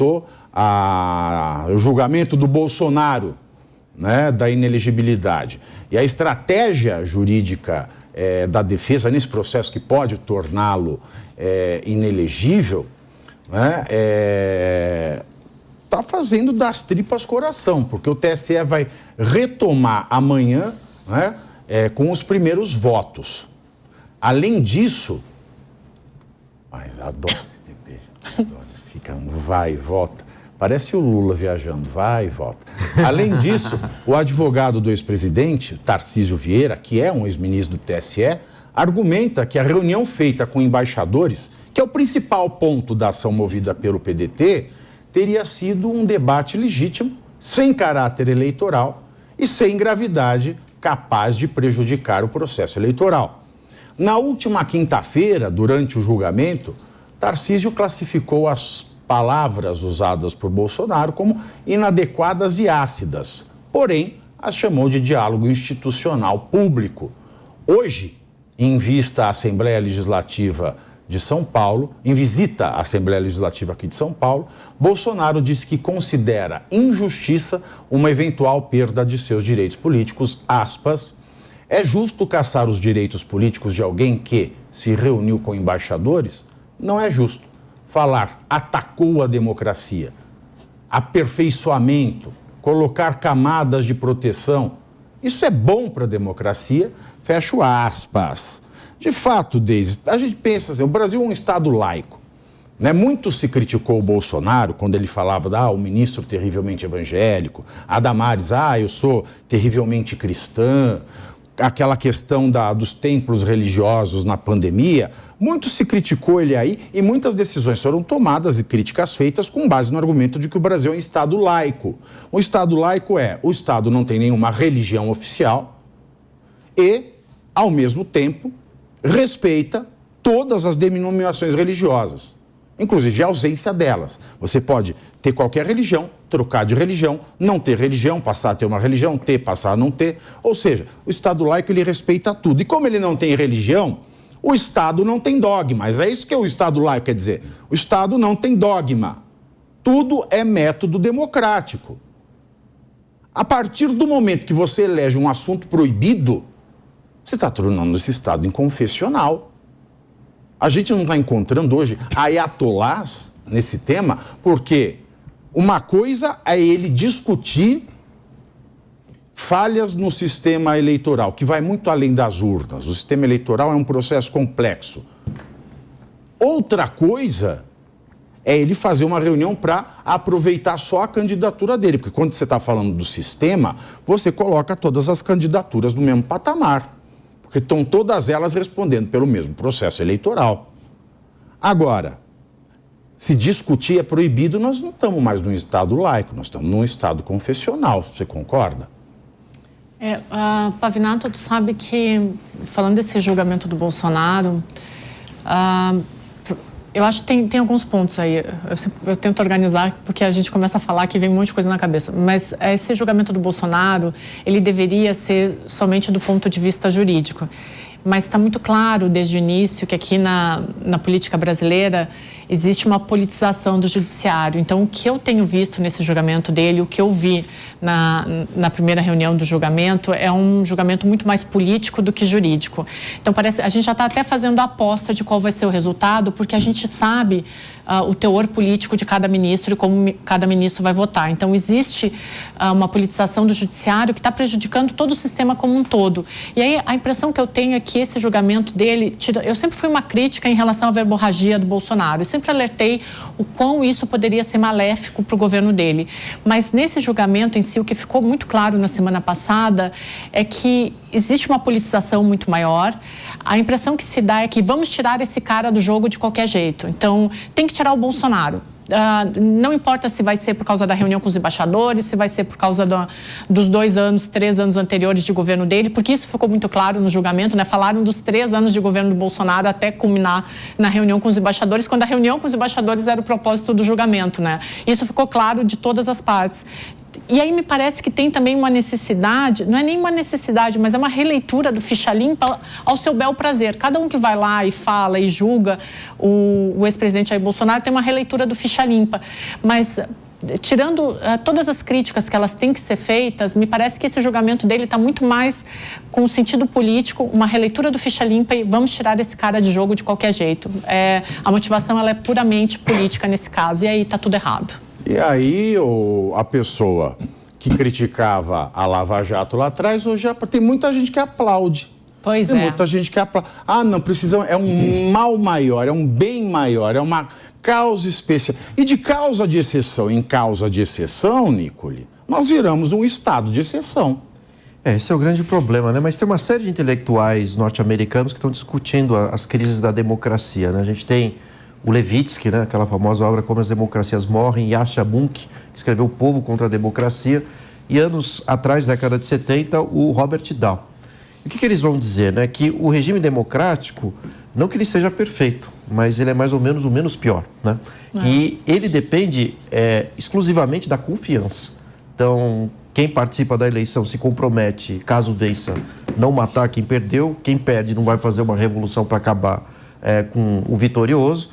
começou o julgamento do Bolsonaro, né, da inelegibilidade. E a estratégia jurídica da defesa nesse processo que pode torná-lo inelegível, né, está fazendo das tripas coração, porque o TSE vai retomar amanhã, né, com os primeiros votos. Além disso, adoro esse TP, fica um vai e volta. Parece o Lula viajando, vai e volta. Além disso, o advogado do ex-presidente, Tarcísio Vieira, que é um ex-ministro do TSE, argumenta que a reunião feita com embaixadores, que é o principal ponto da ação movida pelo PDT, teria sido um debate legítimo, sem caráter eleitoral e sem gravidade capaz de prejudicar o processo eleitoral. Na última quinta-feira, durante o julgamento, Tarcísio classificou as palavras usadas por Bolsonaro como inadequadas e ácidas, porém as chamou de diálogo institucional público. Hoje, em vista à Assembleia Legislativa de São Paulo, em visita à Assembleia Legislativa aqui de São Paulo, Bolsonaro disse que considera injustiça uma eventual perda de seus direitos políticos, aspas, é justo caçar os direitos políticos de alguém que se reuniu com embaixadores? Não é justo. Falar atacou a democracia, aperfeiçoamento, colocar camadas de proteção, isso é bom para a democracia, fecho aspas. De fato, Deise, a gente pensa assim, o Brasil é um Estado laico, né? Muito se criticou o Bolsonaro quando ele falava, o ministro terrivelmente evangélico, a Damares, eu sou terrivelmente cristã, aquela questão dos templos religiosos na pandemia, muito se criticou ele aí e muitas decisões foram tomadas e críticas feitas com base no argumento de que o Brasil é um Estado laico. O Estado laico o Estado não tem nenhuma religião oficial e, ao mesmo tempo, respeita todas as denominações religiosas, inclusive a ausência delas. Você pode ter qualquer religião, trocar de religião, não ter religião, passar a ter uma religião, passar a não ter. Ou seja, o Estado laico, ele respeita tudo. E como ele não tem religião, o Estado não tem dogmas. É isso que o Estado laico quer dizer. O Estado não tem dogma. Tudo é método democrático. A partir do momento que você elege um assunto proibido, você está tornando esse Estado inconfessional. A gente não está encontrando hoje ayatolás nesse tema, porque uma coisa é ele discutir falhas no sistema eleitoral, que vai muito além das urnas. O sistema eleitoral é um processo complexo. Outra coisa é ele fazer uma reunião para aproveitar só a candidatura dele, porque quando você está falando do sistema, você coloca todas as candidaturas no mesmo patamar, porque estão todas elas respondendo pelo mesmo processo eleitoral. Agora, se discutir é proibido, nós não estamos mais num Estado laico, nós estamos num Estado confessional, você concorda? Pavinato, tu sabe que, falando desse julgamento do Bolsonaro, eu acho que tem alguns pontos aí, eu tento organizar, porque a gente começa a falar que vem um monte de coisa na cabeça, mas esse julgamento do Bolsonaro, ele deveria ser somente do ponto de vista jurídico, mas está muito claro desde o início que aqui na política brasileira existe uma politização do judiciário. Então, o que eu tenho visto nesse julgamento dele, o que eu vi na primeira reunião do julgamento, é um julgamento muito mais político do que jurídico. Então, parece, a gente já está até fazendo a aposta de qual vai ser o resultado, porque a gente sabe o teor político de cada ministro e como cada ministro vai votar. Então, existe uma politização do judiciário que está prejudicando todo o sistema como um todo. E aí, a impressão que eu tenho é que esse julgamento dele... Eu sempre fui uma crítica em relação à verborragia do Bolsonaro. Eu sempre alertei o quão isso poderia ser maléfico para o governo dele. Mas nesse julgamento em si, o que ficou muito claro na semana passada é que existe uma politização muito maior. A impressão que se dá é que vamos tirar esse cara do jogo de qualquer jeito. Então, tem que tirar o Bolsonaro. Não importa se vai ser por causa da reunião com os embaixadores, se vai ser por causa dos 3 anos anteriores de governo dele, porque isso ficou muito claro no julgamento, né? Falaram dos 3 anos de governo do Bolsonaro até culminar na reunião com os embaixadores, quando a reunião com os embaixadores era o propósito do julgamento, né? Isso ficou claro de todas as partes. E aí me parece que tem também uma necessidade, não é nem uma necessidade, mas é uma releitura do ficha limpa ao seu bel prazer. Cada um que vai lá e fala e julga o ex-presidente Jair Bolsonaro tem uma releitura do ficha limpa. Mas, tirando todas as críticas que elas têm que ser feitas, me parece que esse julgamento dele está muito mais com o sentido político, uma releitura do ficha limpa e vamos tirar esse cara de jogo de qualquer jeito. A motivação ela é puramente política nesse caso, e aí está tudo errado. E aí a pessoa que criticava a Lava Jato lá atrás, hoje tem muita gente que aplaude. Pois tem muita gente que aplaude. Ah, não, precisamos, é um mal maior, é um bem maior, é uma causa especial. E de causa de exceção em causa de exceção, Nicole, nós viramos um estado de exceção. Esse é o grande problema, né? Mas tem uma série de intelectuais norte-americanos que estão discutindo as crises da democracia, né? A gente tem o Levitsky, né? Aquela famosa obra Como as Democracias Morrem, Yasha Mounk, que escreveu O Povo contra a Democracia, e anos atrás, década de 70, o Robert Dow. E o que eles vão dizer, né? Que o regime democrático, não que ele seja perfeito, mas ele é mais ou menos o menos pior, né? E ele depende exclusivamente da confiança. Então, quem participa da eleição se compromete, caso vença, não matar quem perdeu. Quem perde não vai fazer uma revolução para acabar com o vitorioso.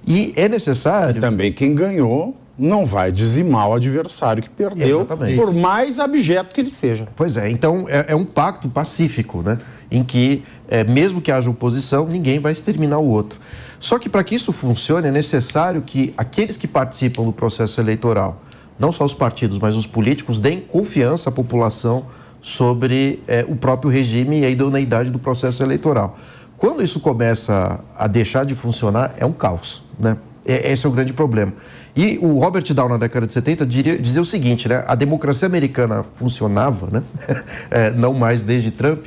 E é necessário... E também quem ganhou não vai dizimar o adversário que perdeu, exatamente, por mais abjeto que ele seja. Pois é, então é um pacto pacífico, né? Em que, mesmo que haja oposição, ninguém vai exterminar o outro. Só que para que isso funcione é necessário que aqueles que participam do processo eleitoral, não só os partidos, mas os políticos, deem confiança à população sobre o próprio regime e a idoneidade do processo eleitoral. Quando isso começa a deixar de funcionar, é um caos, né? Esse é o grande problema. E o Robert Dow, na década de 70, dizia o seguinte, né? A democracia americana funcionava, né? Não mais desde Trump,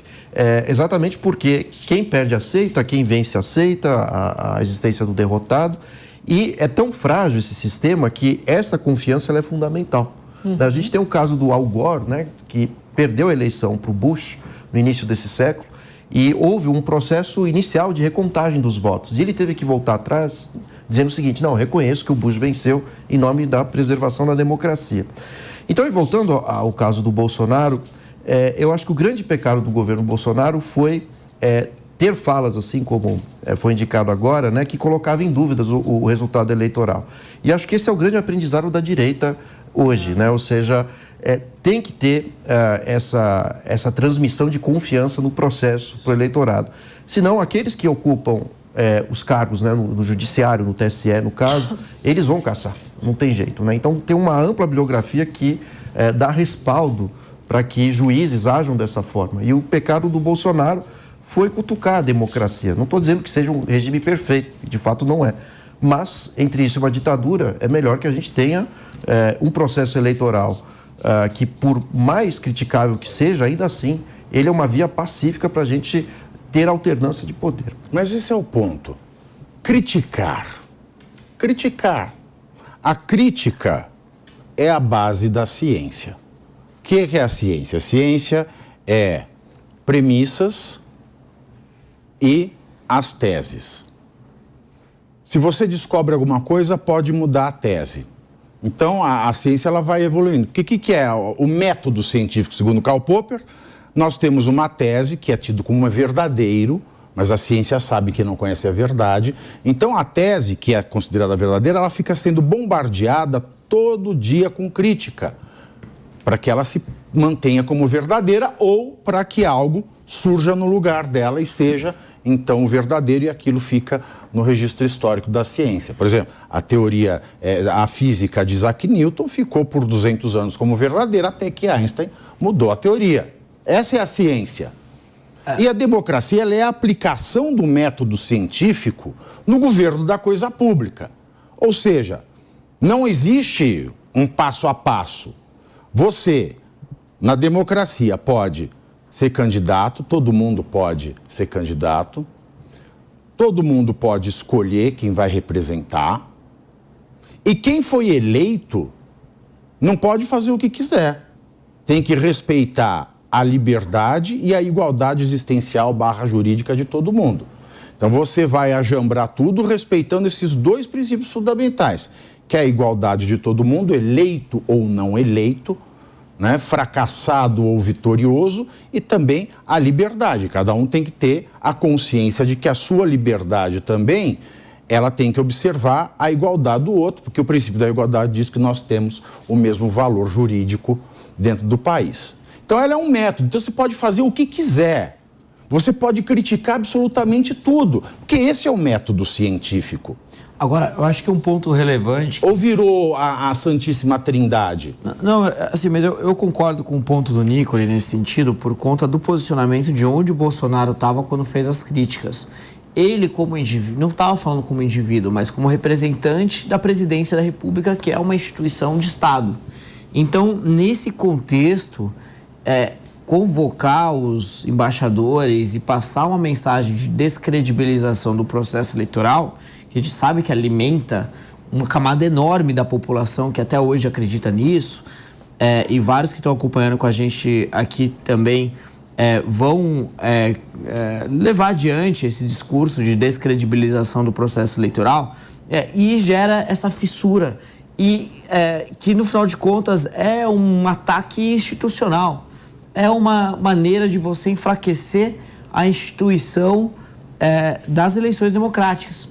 exatamente porque quem perde aceita, quem vence aceita a existência do derrotado. E é tão frágil esse sistema que essa confiança ela é fundamental. A gente tem o caso do Al Gore, né? Que perdeu a eleição para o Bush no início desse século. E houve um processo inicial de recontagem dos votos. E ele teve que voltar atrás, dizendo o seguinte: não, eu reconheço que o Bush venceu em nome da preservação da democracia. Então, e voltando ao caso do Bolsonaro, eu acho que o grande pecado do governo Bolsonaro foi ter falas, assim como foi indicado agora, né, que colocava em dúvidas o resultado eleitoral. E acho que esse é o grande aprendizado da direita hoje, né? Ou seja, tem que ter essa transmissão de confiança no processo para o eleitorado. Senão, aqueles que ocupam os cargos, né, no judiciário, no TSE, no caso, eles vão caçar, não tem jeito, né? Então, tem uma ampla bibliografia que dá respaldo para que juízes ajam dessa forma. E o pecado do Bolsonaro foi cutucar a democracia. Não estou dizendo que seja um regime perfeito, de fato não é. Mas, entre isso e uma ditadura, é melhor que a gente tenha um processo eleitoral que, por mais criticável que seja, ainda assim, ele é uma via pacífica para a gente ter alternância de poder. Mas esse é o ponto. Criticar. A crítica é a base da ciência. O que é a ciência? A ciência é premissas e as teses. Se você descobre alguma coisa, pode mudar a tese. Então, a ciência ela vai evoluindo. O que é o método científico, segundo Karl Popper? Nós temos uma tese que é tido como verdadeiro, mas a ciência sabe que não conhece a verdade. Então, a tese, que é considerada verdadeira, ela fica sendo bombardeada todo dia com crítica, para que ela se mantenha como verdadeira ou para que algo surja no lugar dela e seja, então, o verdadeiro, e aquilo fica no registro histórico da ciência. Por exemplo, a física de Isaac Newton ficou por 200 anos como verdadeira, até que Einstein mudou a teoria. Essa é a ciência. E a democracia ela é a aplicação do método científico no governo da coisa pública. Ou seja, não existe um passo a passo. Você, na democracia, pode ser candidato, todo mundo pode ser candidato, todo mundo pode escolher quem vai representar, e quem foi eleito não pode fazer o que quiser. Tem que respeitar a liberdade e a igualdade existencial / jurídica de todo mundo. Então você vai ajambrar tudo respeitando esses dois princípios fundamentais, que é a igualdade de todo mundo, eleito ou não eleito, né, fracassado ou vitorioso, e também a liberdade. Cada um tem que ter a consciência de que a sua liberdade também, ela tem que observar a igualdade do outro, porque o princípio da igualdade diz que nós temos o mesmo valor jurídico dentro do país. Então, ela é um método. Então, você pode fazer o que quiser. Você pode criticar absolutamente tudo, porque esse é o método científico. Agora, eu acho que um ponto relevante... Ou virou a Santíssima Trindade? Não, assim, mas eu concordo com o ponto do Nicoli nesse sentido, por conta do posicionamento de onde o Bolsonaro estava quando fez as críticas. Ele, como indivíduo, não estava falando como indivíduo, mas como representante da presidência da República, que é uma instituição de Estado. Então, nesse contexto, convocar os embaixadores e passar uma mensagem de descredibilização do processo eleitoral, que a gente sabe que alimenta uma camada enorme da população que até hoje acredita nisso, e vários que estão acompanhando com a gente aqui também vão levar adiante esse discurso de descredibilização do processo eleitoral, e gera essa fissura, e que no final de contas é um ataque institucional, é uma maneira de você enfraquecer a instituição das eleições democráticas.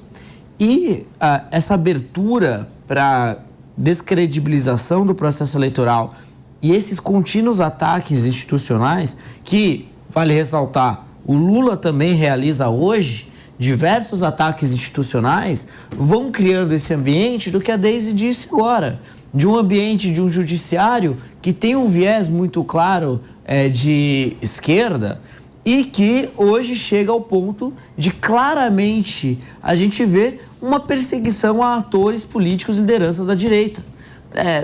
E essa abertura para descredibilização do processo eleitoral e esses contínuos ataques institucionais, que, vale ressaltar, o Lula também realiza hoje, diversos ataques institucionais, vão criando esse ambiente do que a Deise disse agora, de um ambiente de um judiciário que tem um viés muito claro de esquerda, e que hoje chega ao ponto de claramente a gente ver uma perseguição a atores políticos e lideranças da direita.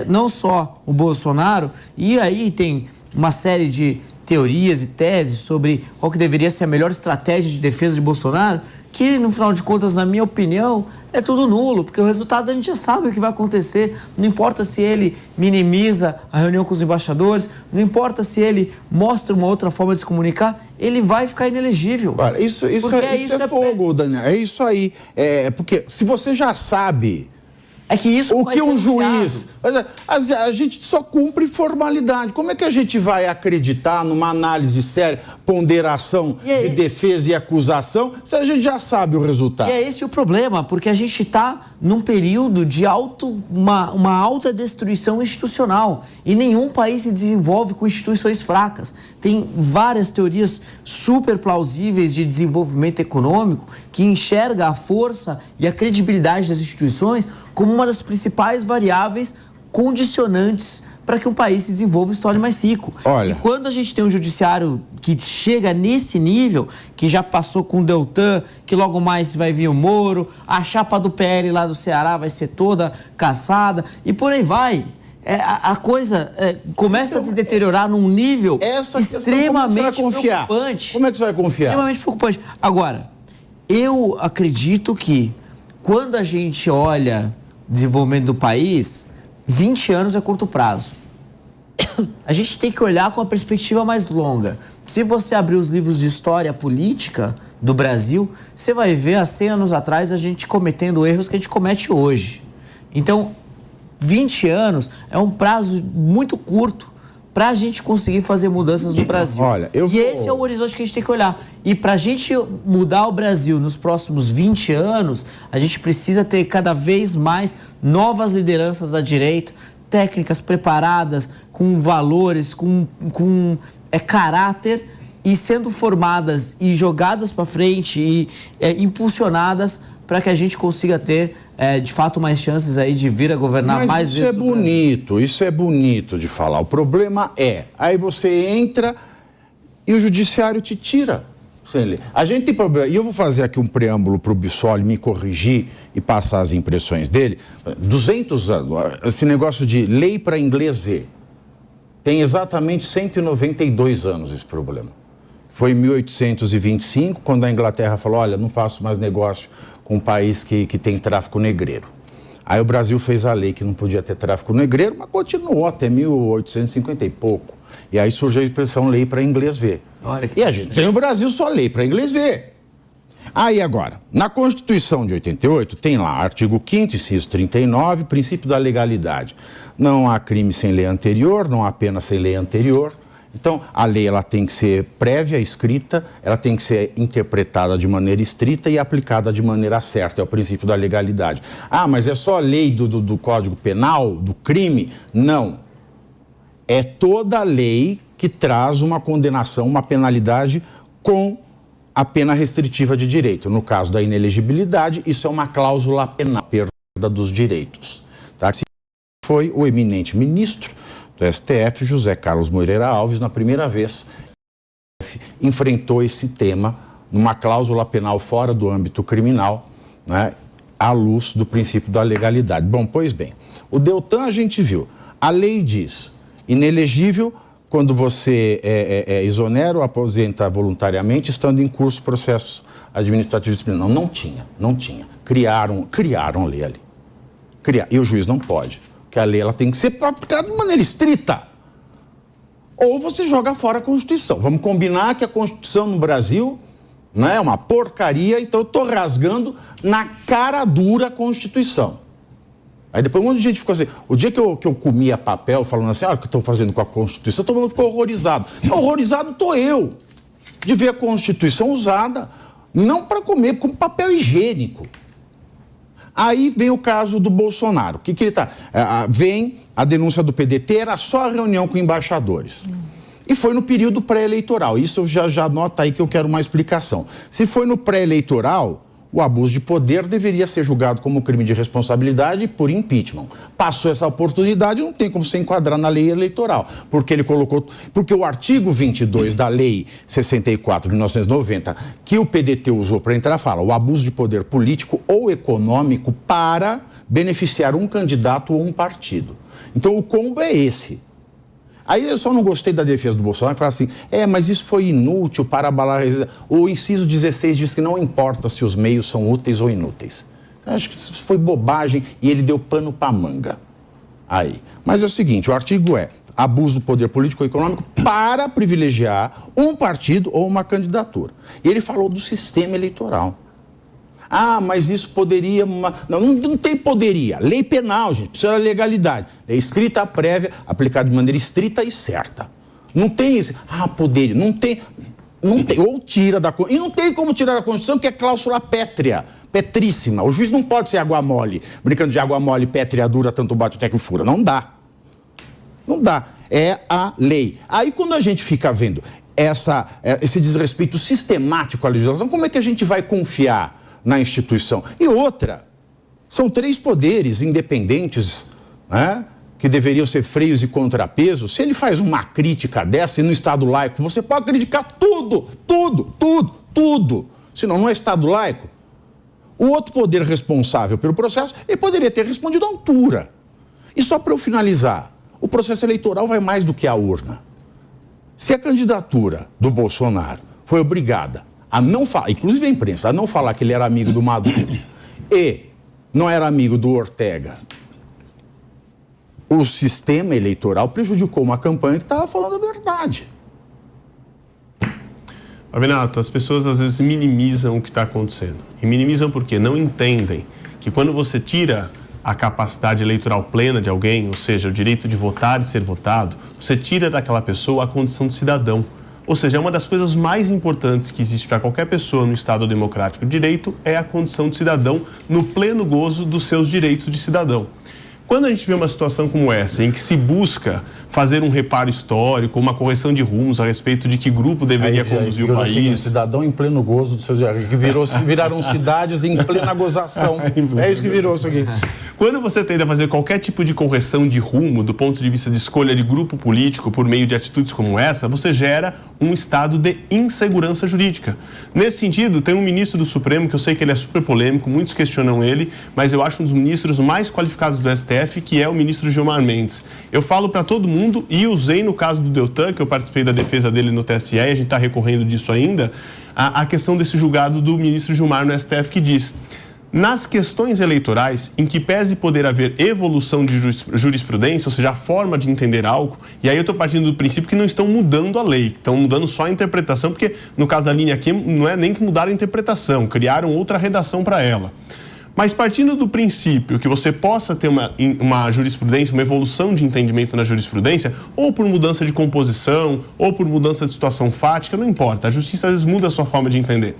Não só o Bolsonaro, e aí tem uma série de teorias e teses sobre qual que deveria ser a melhor estratégia de defesa de Bolsonaro, que no final de contas, na minha opinião, é tudo nulo, porque o resultado a gente já sabe o que vai acontecer. Não importa se ele minimiza a reunião com os embaixadores, não importa se ele mostra uma outra forma de se comunicar, ele vai ficar inelegível. Olha, isso é fogo, Daniel. É isso aí. Porque se você já sabe... É que isso o que um juiz... A gente só cumpre formalidade. Como é que a gente vai acreditar numa análise séria, ponderação de defesa e acusação, se a gente já sabe o resultado? E é esse o problema, porque a gente está num período de uma alta destruição institucional. E nenhum país se desenvolve com instituições fracas. Tem várias teorias super plausíveis de desenvolvimento econômico que enxerga a força e a credibilidade das instituições como uma das principais variáveis condicionantes para que um país se desenvolva e se torne mais rico. Olha. E quando a gente tem um judiciário que chega nesse nível, que já passou com o Deltan, que logo mais vai vir o Moro, a chapa do PL lá do Ceará vai ser toda caçada, e por aí vai. A coisa começa a se deteriorar num nível extremamente preocupante. Como é que você vai confiar? Extremamente preocupante. Agora, eu acredito que quando a gente olha o desenvolvimento do país, 20 anos é curto prazo. A gente tem que olhar com uma perspectiva mais longa. Se você abrir os livros de história política do Brasil, você vai ver há 100 anos atrás a gente cometendo erros que a gente comete hoje. Então, 20 anos é um prazo muito curto para a gente conseguir fazer mudanças no Brasil. Olha, esse é o horizonte que a gente tem que olhar. E para a gente mudar o Brasil nos próximos 20 anos, a gente precisa ter cada vez mais novas lideranças da direita, técnicas preparadas, com valores, com caráter, e sendo formadas e jogadas para frente e impulsionadas para que a gente consiga ter, de fato, mais chances aí de vir a governar mais vezes. Isso é bonito de falar. O problema aí você entra e o judiciário te tira. A gente tem problema. E eu vou fazer aqui um preâmbulo para o Bissoli me corrigir e passar as impressões dele. 200 anos, esse negócio de lei para inglês ver. Tem exatamente 192 anos esse problema. Foi em 1825, quando a Inglaterra falou, olha, não faço mais negócio com um país que tem tráfico negreiro. Aí o Brasil fez a lei que não podia ter tráfico negreiro, mas continuou até 1850 e pouco. E aí surgiu a expressão lei para inglês ver. E a gente tem no Brasil só lei para inglês ver. Aí agora, na Constituição de 88, tem lá, artigo 5º, inciso 39, princípio da legalidade. Não há crime sem lei anterior, não há pena sem lei anterior. Então, a lei ela tem que ser prévia, escrita, ela tem que ser interpretada de maneira estrita e aplicada de maneira certa, é o princípio da legalidade. Ah, mas é só a lei do Código Penal, do crime? Não. É toda a lei que traz uma condenação, uma penalidade com a pena restritiva de direito. No caso da inelegibilidade, isso é uma cláusula penal, perda dos direitos. Tá? Foi o eminente ministro do STF, José Carlos Moreira Alves, na primeira vez, enfrentou esse tema numa cláusula penal fora do âmbito criminal, né, à luz do princípio da legalidade. Bom, pois bem, o Deltan a gente viu, a lei diz, inelegível quando você exonera ou aposenta voluntariamente, estando em curso processo administrativo disciplinar. Não tinha. Criaram a lei ali. E o juiz não pode. Que a lei ela tem que ser aplicada de maneira estrita. Ou você joga fora a Constituição. Vamos combinar que a Constituição no Brasil, né, é uma porcaria, então eu estou rasgando na cara dura a Constituição. Aí depois um monte de gente ficou assim, o dia que eu comia papel falando assim, olha o que eu estou fazendo com a Constituição, todo mundo ficou horrorizado. Horrorizado estou eu, de ver a Constituição usada, não para comer, como papel higiênico. Aí vem o caso do Bolsonaro. O que ele está? Vem a denúncia do PDT, era só a reunião com embaixadores. E foi no período pré-eleitoral. Isso já anota aí que eu quero uma explicação. Se foi no pré-eleitoral, o abuso de poder deveria ser julgado como crime de responsabilidade por impeachment. Passou essa oportunidade, não tem como se enquadrar na lei eleitoral, porque o artigo 22 da lei 64 de 1990, que o PDT usou para entrar, fala o abuso de poder político ou econômico para beneficiar um candidato ou um partido. Então o combo é esse. Aí eu só não gostei da defesa do Bolsonaro, falar assim, mas isso foi inútil para abalar a resistência. O inciso 16 diz que não importa se os meios são úteis ou inúteis. Eu acho que isso foi bobagem e ele deu pano para manga. Aí. Mas é o seguinte, o artigo é abuso do poder político ou econômico para privilegiar um partido ou uma candidatura. E ele falou do sistema eleitoral. Ah, mas isso poderia... Não tem poderia. Lei penal, gente, precisa da legalidade. Lei escrita, prévia, aplicada de maneira estrita e certa. Não tem esse... poderia. Não tem... Ou tira da... E não tem como tirar da Constituição, que é cláusula pétrea. Petríssima. O juiz não pode ser água mole. Brincando de água mole, pétrea dura, tanto bate até que fura. Não dá. Não dá. É a lei. Aí quando a gente fica vendo esse desrespeito sistemático à legislação, como é que a gente vai confiar na instituição? E outra, são 3 poderes independentes, né, que deveriam ser freios e contrapesos. Se ele faz uma crítica dessa, e no Estado laico, você pode criticar tudo. Senão não é Estado laico. O outro poder responsável pelo processo, ele poderia ter respondido à altura. E só para eu finalizar, o processo eleitoral vai mais do que a urna. Se a candidatura do Bolsonaro foi obrigada a não falar, inclusive a imprensa, a não falar que ele era amigo do Maduro e não era amigo do Ortega, o sistema eleitoral prejudicou uma campanha que estava falando a verdade. Avinato, as pessoas às vezes minimizam o que está acontecendo. E minimizam porque não entendem que quando você tira a capacidade eleitoral plena de alguém, ou seja, o direito de votar e ser votado, você tira daquela pessoa a condição de cidadão. Ou seja, uma das coisas mais importantes que existe para qualquer pessoa no Estado democrático de direito é a condição de cidadão no pleno gozo dos seus direitos de cidadão. Quando a gente vê uma situação como essa, em que se busca fazer um reparo histórico, uma correção de rumos a respeito de que grupo deveria conduzir o país... cidadão em pleno gozo dos seus direitos, que viraram cidades em plena gozação. É isso que virou isso aqui. Quando você tenta fazer qualquer tipo de correção de rumo do ponto de vista de escolha de grupo político por meio de atitudes como essa, você gera um estado de insegurança jurídica. Nesse sentido, tem um ministro do Supremo, que eu sei que ele é super polêmico, muitos questionam ele, mas eu acho um dos ministros mais qualificados do STF, que é o ministro Gilmar Mendes. Eu falo para todo mundo, e usei no caso do Deltan, que eu participei da defesa dele no TSE, e a gente está recorrendo disso ainda, a questão desse julgado do ministro Gilmar no STF, que diz: Nas questões eleitorais, em que pese poder haver evolução de jurisprudência, ou seja, a forma de entender algo, e aí eu estou partindo do princípio que não estão mudando a lei, estão mudando só a interpretação, porque no caso da linha aqui não é nem que mudaram a interpretação, criaram outra redação para ela. Mas partindo do princípio que você possa ter uma jurisprudência, uma evolução de entendimento na jurisprudência, ou por mudança de composição, ou por mudança de situação fática, não importa. A justiça às vezes muda a sua forma de entender.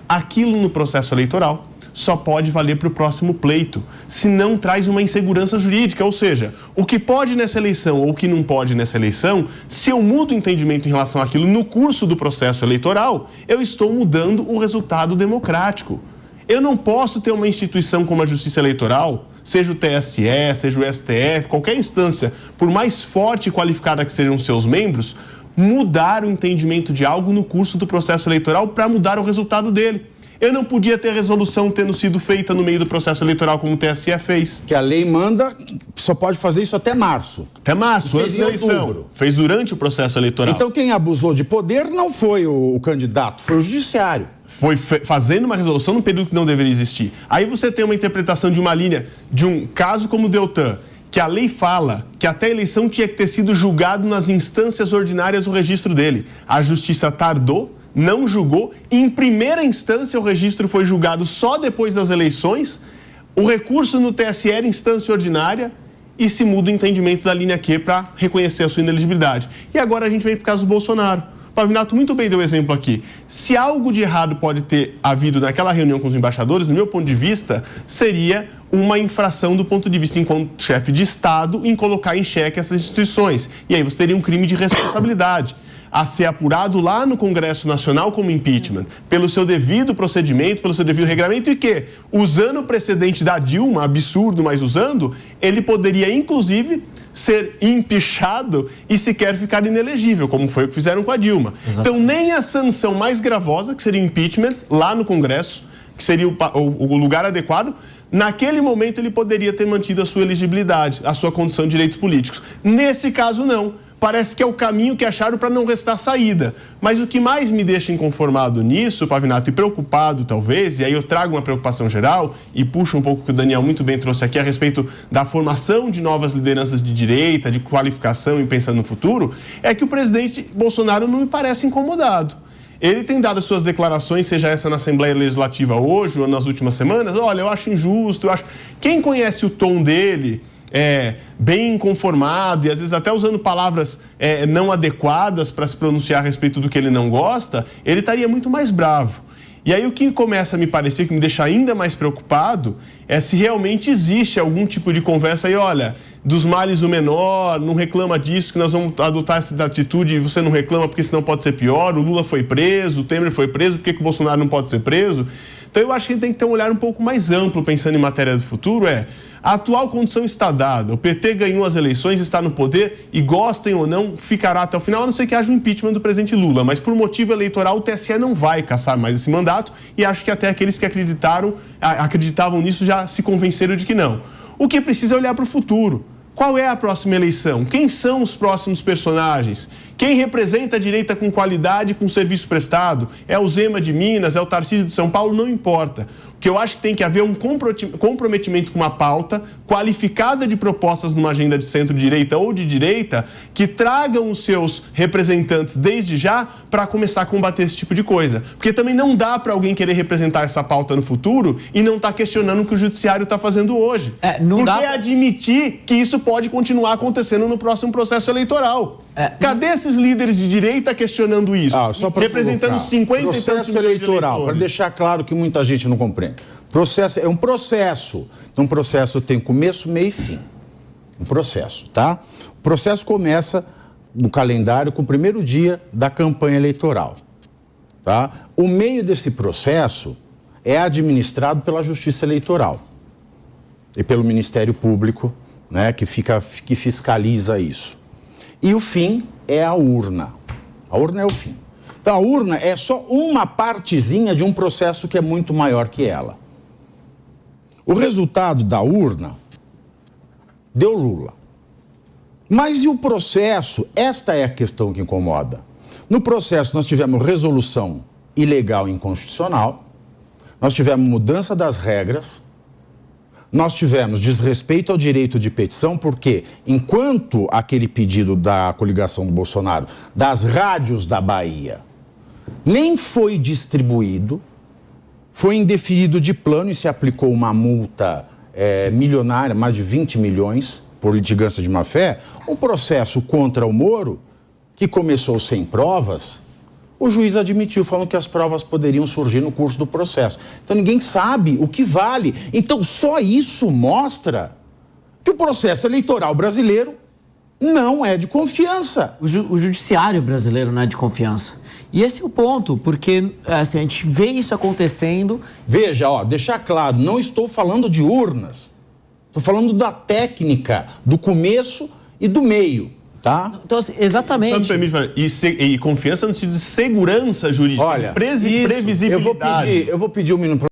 Aquilo no processo eleitoral só pode valer para o próximo pleito, se não traz uma insegurança jurídica, ou seja, o que pode nessa eleição ou o que não pode nessa eleição, se eu mudo o entendimento em relação àquilo no curso do processo eleitoral, eu estou mudando o resultado democrático. Eu não posso ter uma instituição como a Justiça Eleitoral, seja o TSE, seja o STF, qualquer instância, por mais forte e qualificada que sejam seus membros, mudar o entendimento de algo no curso do processo eleitoral para mudar o resultado dele. Eu não podia ter resolução tendo sido feita no meio do processo eleitoral como o TSE fez. Que a lei manda, só pode fazer isso até março. Até março, antes da eleição. Outubro. Fez durante o processo eleitoral. Então quem abusou de poder não foi o candidato, foi o judiciário. Foi fazendo uma resolução num período que não deveria existir. Aí você tem uma interpretação de uma linha, de um caso como o Deltan, que a lei fala que até a eleição tinha que ter sido julgado nas instâncias ordinárias o registro dele. A justiça tardou, não julgou, e em primeira instância o registro foi julgado só depois das eleições, o recurso no TSE era instância ordinária e se muda o entendimento da linha Q para reconhecer a sua inelegibilidade. E agora a gente vem para o caso do Bolsonaro. O Pavinato muito bem deu exemplo aqui. Se algo de errado pode ter havido naquela reunião com os embaixadores, no meu ponto de vista, seria uma infração do ponto de vista enquanto chefe de Estado em colocar em xeque essas instituições. E aí você teria um crime de responsabilidade a ser apurado lá no Congresso Nacional como impeachment, pelo seu devido procedimento, pelo seu devido regramento, e que, usando o precedente da Dilma, absurdo, mas usando, ele poderia, inclusive, ser empichado e sequer ficar inelegível, como foi o que fizeram com a Dilma. Exatamente. Então, nem a sanção mais gravosa, que seria impeachment, lá no Congresso, que seria o lugar adequado, naquele momento ele poderia ter mantido a sua elegibilidade, a sua condição de direitos políticos. Nesse caso, não. Parece que é o caminho que acharam para não restar saída. Mas o que mais me deixa inconformado nisso, Pavinato, e preocupado talvez, e aí eu trago uma preocupação geral e puxo um pouco o que o Daniel muito bem trouxe aqui a respeito da formação de novas lideranças de direita, de qualificação e pensando no futuro, é que o presidente Bolsonaro não me parece incomodado. Ele tem dado as suas declarações, seja essa na Assembleia Legislativa hoje ou nas últimas semanas, olha, eu acho injusto, eu acho... Quem conhece o tom dele... bem inconformado e às vezes até usando palavras não adequadas para se pronunciar a respeito do que ele não gosta, ele estaria muito mais bravo. E aí o que começa a me parecer, que me deixa ainda mais preocupado, é se realmente existe algum tipo de conversa aí, olha, dos males o menor, não reclama disso, que nós vamos adotar essa atitude e você não reclama porque senão pode ser pior, o Lula foi preso, o Temer foi preso, por que o Bolsonaro não pode ser preso? Então eu acho que a gente tem que ter um olhar um pouco mais amplo pensando em matéria do futuro, a atual condição está dada, o PT ganhou as eleições, está no poder e gostem ou não, ficará até o final, a não ser que haja um impeachment do presidente Lula, mas por motivo eleitoral o TSE não vai cassar mais esse mandato e acho que até aqueles que acreditavam nisso já se convenceram de que não. O que precisa é olhar para o futuro. Qual é a próxima eleição? Quem são os próximos personagens? Quem representa a direita com qualidade e com serviço prestado? É o Zema de Minas? É o Tarcísio de São Paulo? Não importa. O que eu acho que tem que haver um comprometimento com uma pauta qualificada de propostas numa agenda de centro-direita ou de direita que tragam os seus representantes desde já para começar a combater esse tipo de coisa. Porque também não dá para alguém querer representar essa pauta no futuro e não estar questionando o que o judiciário está fazendo hoje. Porque admitir que isso pode continuar acontecendo no próximo processo eleitoral. Cadê esses líderes de direita questionando isso? Representando 50 e tantos processo eleitoral, para deixar claro que muita gente não compreende. Processo é um processo. Então, um processo tem começo, meio e fim. Um processo, tá? O processo começa no calendário com o primeiro dia da campanha eleitoral, tá? O meio desse processo é administrado pela Justiça Eleitoral e pelo Ministério Público, né, que fiscaliza isso. E o fim é a urna. A urna é o fim. Então, a urna é só uma partezinha de um processo que é muito maior que ela. O resultado da urna deu Lula. Mas e o processo? Esta é a questão que incomoda. No processo, nós tivemos resolução ilegal e inconstitucional, nós tivemos mudança das regras, nós tivemos desrespeito ao direito de petição, porque enquanto aquele pedido da coligação do Bolsonaro, das rádios da Bahia, nem foi distribuído, foi indeferido de plano e se aplicou uma multa milionária, mais de 20 milhões, por litigância de má-fé, o processo contra o Moro, que começou sem provas, o juiz admitiu, falando que as provas poderiam surgir no curso do processo. Então ninguém sabe o que vale. Então só isso mostra que o processo eleitoral brasileiro não é de confiança. O judiciário brasileiro não é de confiança. E esse é o ponto, porque assim, a gente vê isso acontecendo. Veja, deixar claro, não estou falando de urnas. Estou falando da técnica, do começo e do meio. Tá? Então, assim, exatamente. E confiança no sentido de segurança jurídica, olha, de previsibilidade. Eu vou pedir um minuto.